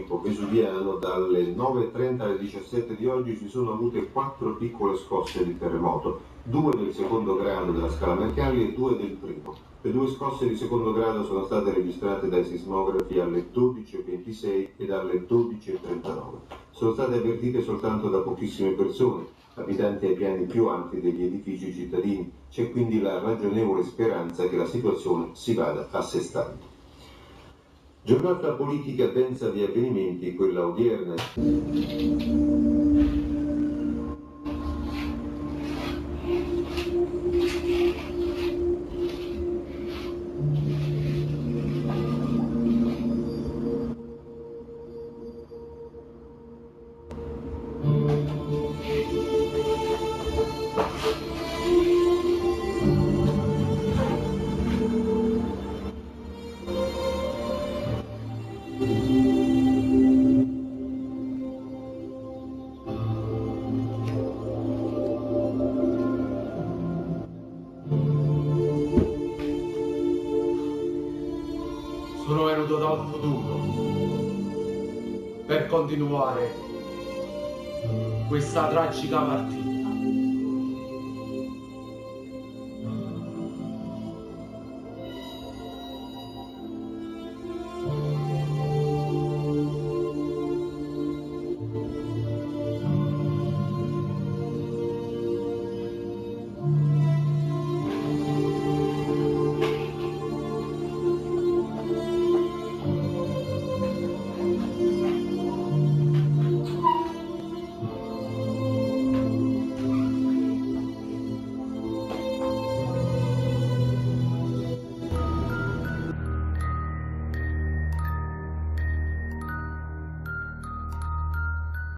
tempo vesuviano, dalle 9:30 alle 17 di oggi si sono avute 4 piccole scosse di terremoto, 2 del secondo grado della scala Mercalli e 2 del primo. Le 2 scosse di secondo grado sono state registrate dai sismografi alle 12:26 ed alle 12:39. Sono state avvertite soltanto da pochissime persone, abitanti ai piani più alti degli edifici cittadini. C'è quindi la ragionevole speranza che la situazione si vada assestando. Giornata politica densa di avvenimenti, quella odierna. Sono venuto dal futuro per continuare questa tragica partita.